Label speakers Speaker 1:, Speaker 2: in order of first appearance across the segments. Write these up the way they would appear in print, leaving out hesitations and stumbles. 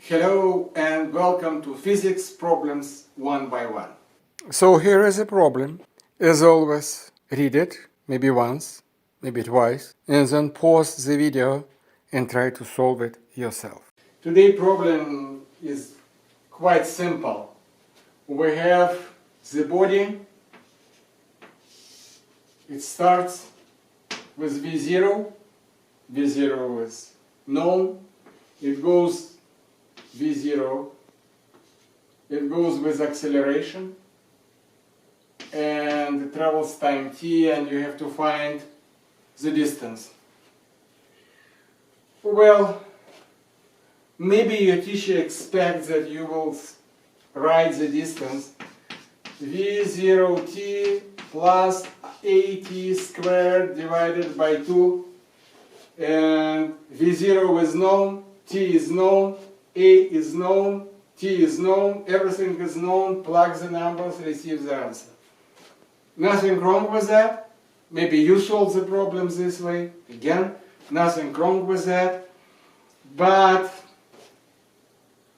Speaker 1: Hello and welcome to Physics Problems One by One.
Speaker 2: So here is a problem. As always, read it, maybe once, maybe twice, and then pause the video and try to solve it yourself.
Speaker 1: Today's problem is quite simple. We have the body. It starts with V0. V0 is known. It goes V0. It goes with acceleration. And it travels time t, and you have to find the distance. Well, maybe your teacher expects that you will write the distance v0t plus at squared divided by 2, and v0 is known, t is known, a is known, t is known, everything is known, plug the numbers, receive the answer. Nothing wrong with that. Maybe you solve the problems this way. Again, nothing wrong with that. But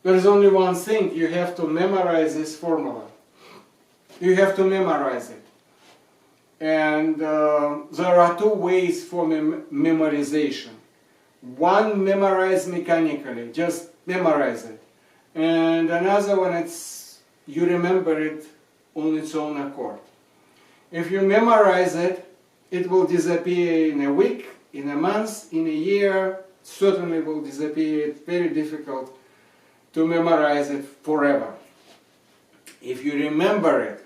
Speaker 1: there is only one thing. You have to memorize this formula. You have to memorize it. And there are two ways for memorization. One, memorize mechanically, just memorize it. And another one, it's you remember it on its own accord. If you memorize it, it will disappear in a week, in a month, in a year. Certainly will disappear. It's very difficult to memorize it forever. If you remember it,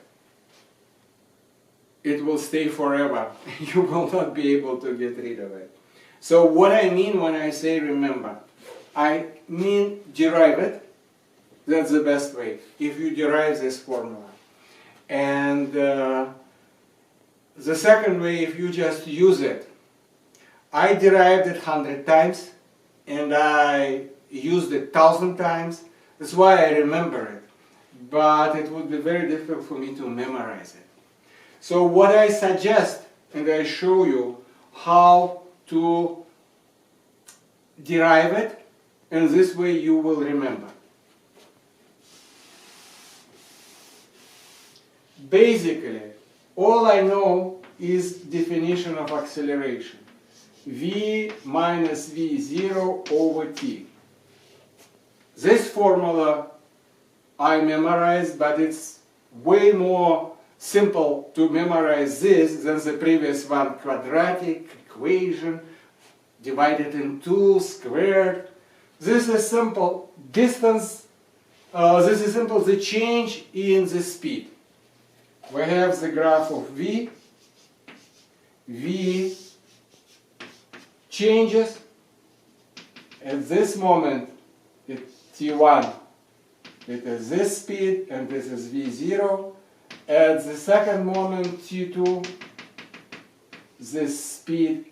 Speaker 1: it will stay forever. You will not be able to get rid of it. So what I mean when I say remember, I mean derive it. That's the best way, if you derive this formula. And the second way, if you just use it. I derived it 100 times, and I used it 1,000 times. That's why I remember it. But it would be very difficult for me to memorize it. So what I suggest, and I show you how to derive it, and this way you will remember. Basically, all I know is definition of acceleration. V minus V0 over t. This formula I memorized, but it's way more simple to memorize this than the previous one. Quadratic equation divided in 2 squared. This is simple. Distance, this is simple, the change in the speed. We have the graph of V. V changes. At this moment, t1, it is this speed, and this is v0. At the second moment, t2, this speed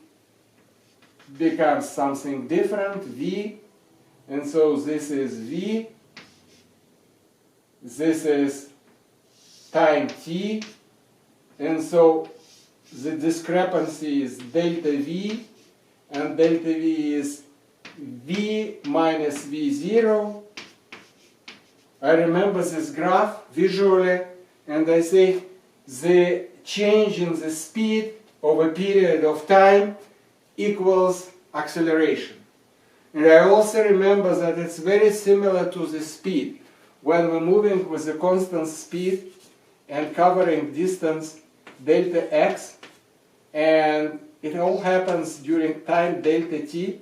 Speaker 1: becomes something different, v, and so this is v. This is time t, and so the discrepancy is delta v, and delta v is v minus v0. I remember this graph visually, and I say the change in the speed over a period of time equals acceleration. And I also remember that it's very similar to the speed. When we're moving with a constant speed and covering distance delta x, and it all happens during time delta t,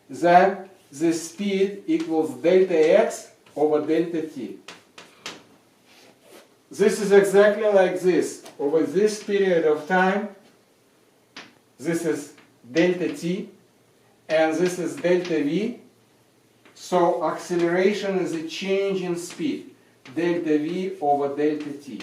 Speaker 1: then the speed equals delta x over delta t. This is exactly like this. Over this period of time, this is delta t, and this is delta v. So acceleration is a change in speed, delta v over delta t.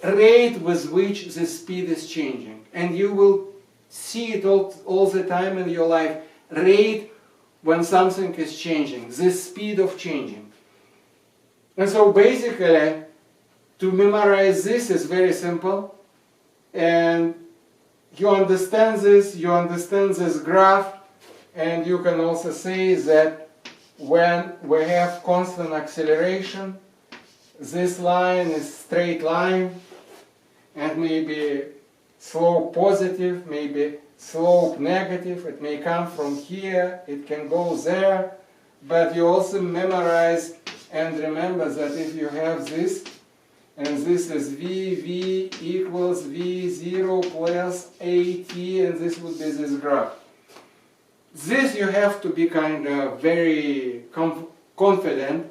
Speaker 1: Rate with which the speed is changing. And you will see it all the time in your life. Rate when something is changing, the speed of changing. And so basically, to memorize this is very simple. And you understand this graph, and you can also say that when we have constant acceleration, this line is straight line, and maybe slope positive, maybe slope negative. It may come from here, it can go there, but you also memorize and remember that if you have this, and this is v equals v0 plus at, and this would be this graph. This you have to be kind of very confident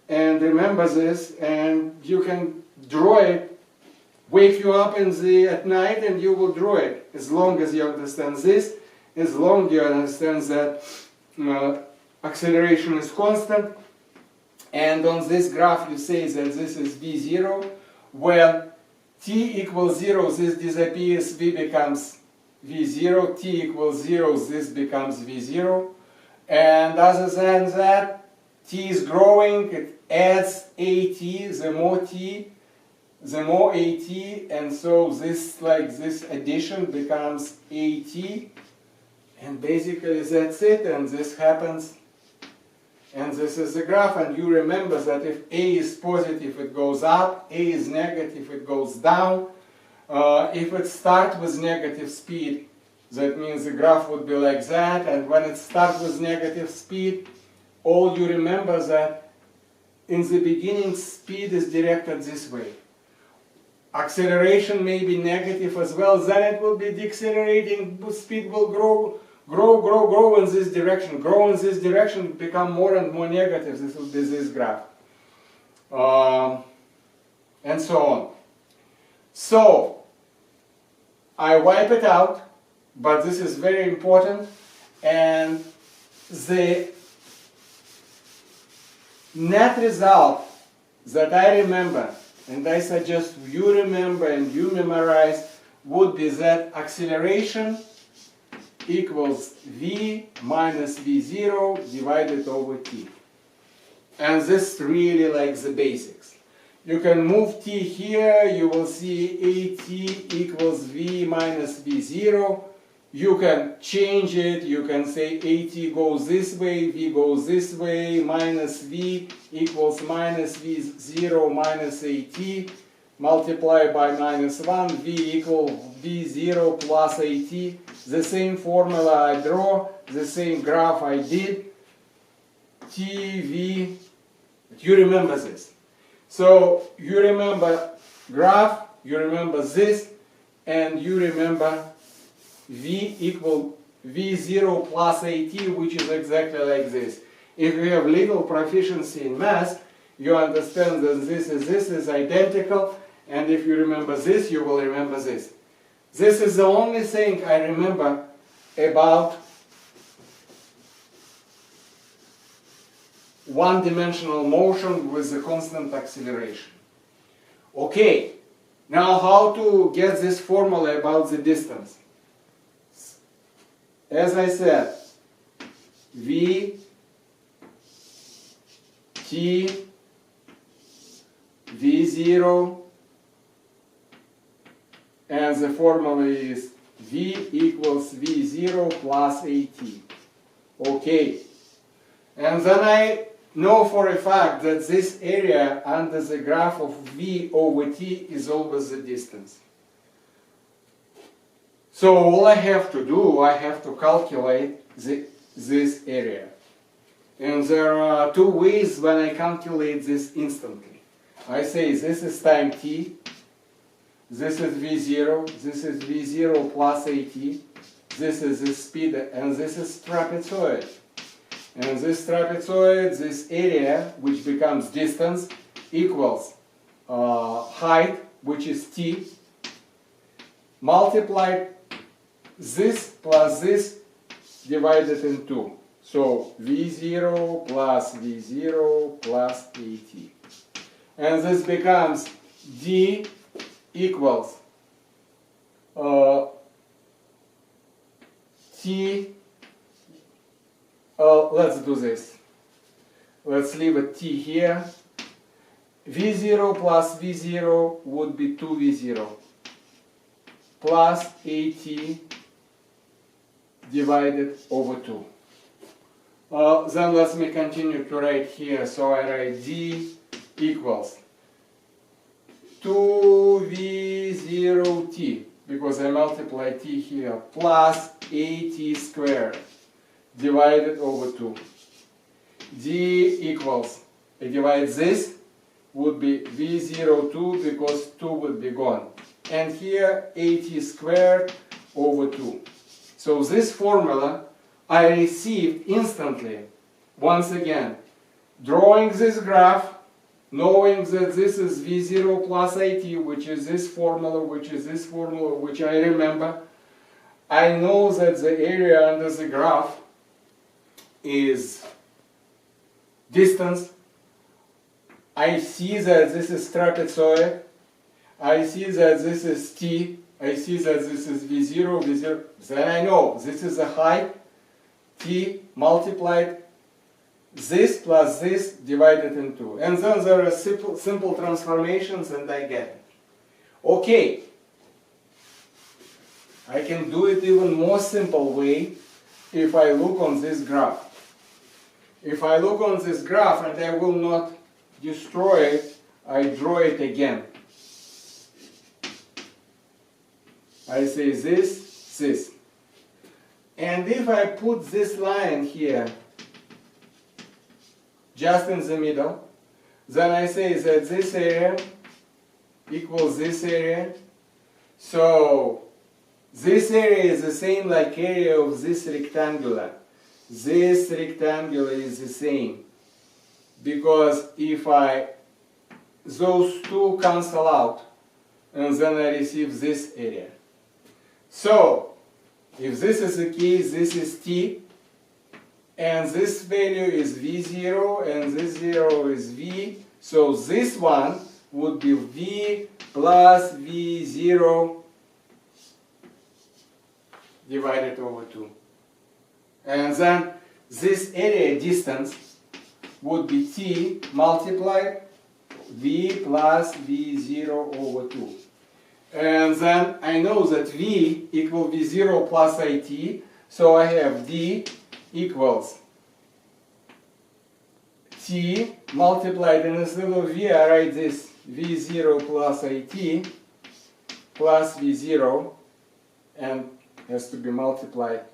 Speaker 1: and remember this, and you can draw it, wake you up at night and you will draw it, as long as you understand this, as long as you understand that acceleration is constant, and on this graph you say that this is v0, when t equals 0 this disappears, v becomes v0, t equals 0 this becomes v0, and other than that, t is growing, it adds at, the more at, and so this, like this addition becomes at, and basically that's it, and this happens, and this is the graph, and you remember that if a is positive it goes up, a is negative it goes down. If it starts with negative speed, that means the graph would be like that, and when it starts with negative speed, all you remember that in the beginning speed is directed this way. Acceleration may be negative as well, then it will be decelerating, speed will grow in this direction, become more and more negative. This will be this graph. And so on. So, I wipe it out, but this is very important, and the net result that I remember, and I suggest you remember and you memorize, would be that acceleration equals v minus v0 divided over t. And this really like the basics. You can move t here, you will see at equals v minus v0. You can change it, you can say at goes this way, v goes this way, minus v equals minus v0 minus at, multiply by minus 1, v equals v0 plus at. The same formula I draw, the same graph I did, tv, you remember this. So you remember graph, you remember this, and you remember v equal v0 plus at, which is exactly like this. If you have little proficiency in math, you understand that this is identical, and if you remember this, you will remember this. This is the only thing I remember about one-dimensional motion with the constant acceleration. Okay, now how to get this formula about the distance? As I said, v t v0, and the formula is v equals v0 plus at. Okay, and then I know for a fact that this area under the graph of v over t is always the distance. So all I have to do, I have to calculate this area. And there are two ways when I calculate this instantly. I say this is time t, this is v0, this is v0 plus at, this is the speed, and this is trapezoid. And this trapezoid, this area, which becomes distance, equals height, which is t, multiplied this plus this divided in 2. So v0 plus v0 plus at. And this becomes d equals t, let's do this. Let's leave a t here. v0 plus v0 would be 2v0 plus at divided over 2. Then let me continue to write here. So I write D equals 2v0t, because I multiply t here, plus at squared divided over 2. D equals, I divide this, would be v02 because 2 would be gone. And here at squared over 2. So this formula I received instantly, once again, drawing this graph, knowing that this is v0 plus it, which is this formula, which is this formula, which I remember. I know that the area under the graph is distance. I see that this is trapezoid. I see that this is t. I see that this is v0, v0. Then I know this is the height, t multiplied this plus this divided in 2. And then there are simple transformations and I get it. Okay. I can do it even more simple way if I look on this graph. If I look on this graph and I will not destroy it, I draw it again. I say this, this. And if I put this line here, just in the middle, then I say that this area equals this area. So this area is the same like area of this rectangular. This rectangular is the same. Because if those two cancel out, and then I receive this area. So, if this is the case, this is t, and this value is v0, and this 0 is v, so this one would be v plus v0 divided over 2. And then this area distance would be t multiplied v plus v0 over 2. And then I know that v equals v0 plus it, so I have d equals t multiplied, and instead of v I write this v0 plus it plus v0, and has to be multiplied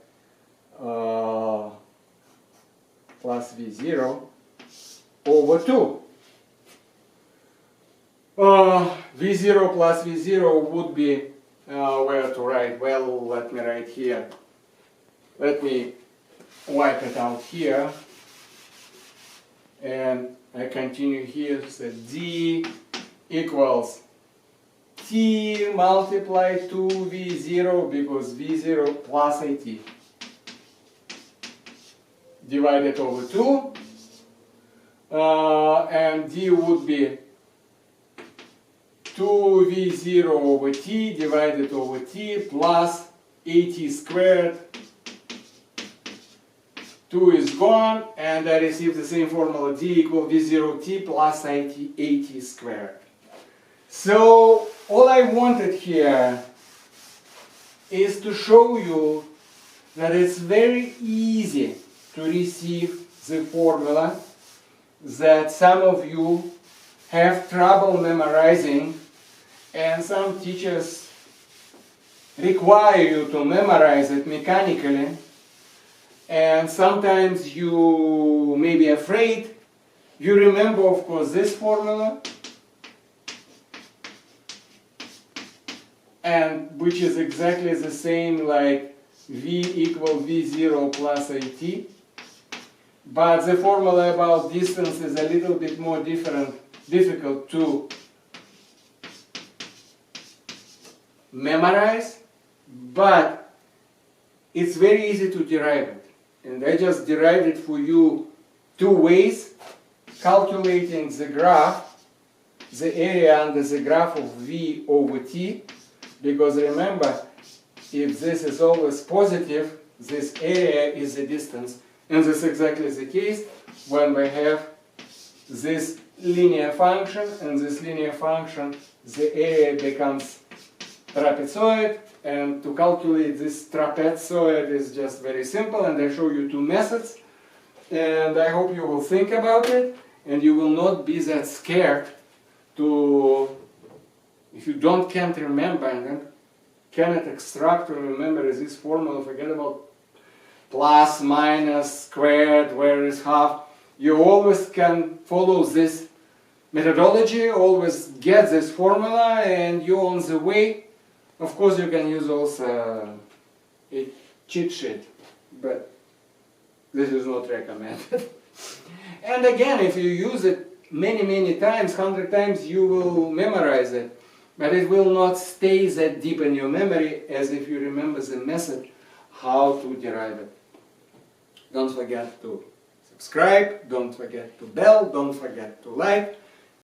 Speaker 1: plus v0 over 2. v0 plus v0 would be, where to write? Well, let me write here. Let me wipe it out here. And I continue here, so d equals t multiplied to v0, because v0 plus it divided over 2. And d would be 2v0 over t divided over t plus at squared. 2 is gone, and I receive the same formula, d equals v0t plus at squared. So all I wanted here is to show you that it's very easy to receive the formula that some of you have trouble memorizing, and some teachers require you to memorize it mechanically, and sometimes you may be afraid. You remember, of course, this formula, and which is exactly the same like v equals v0 plus at, but the formula about distance is a little bit more difficult to memorize, but it's very easy to derive it. And I just derived it for you two ways: calculating the graph, the area under the graph of v over t, because remember, if this is always positive, this area is the distance, and this is exactly the case when we have this linear function, and this linear function, the area becomes trapezoid, and to calculate this trapezoid is just very simple, and I show you two methods. and I hope you will think about it, and you will not be that scared to, if you can't remember and then cannot extract or remember this formula, forget about plus, minus, squared, where is half. You always can follow this methodology, always get this formula, and you're on the way. Of course, you can use also a cheat sheet, but this is not recommended. And again, if you use it many times, 100 times, you will memorize it, but it will not stay that deep in your memory as if you remember the method how to derive it. Don't forget to subscribe, don't forget to bell, don't forget to like.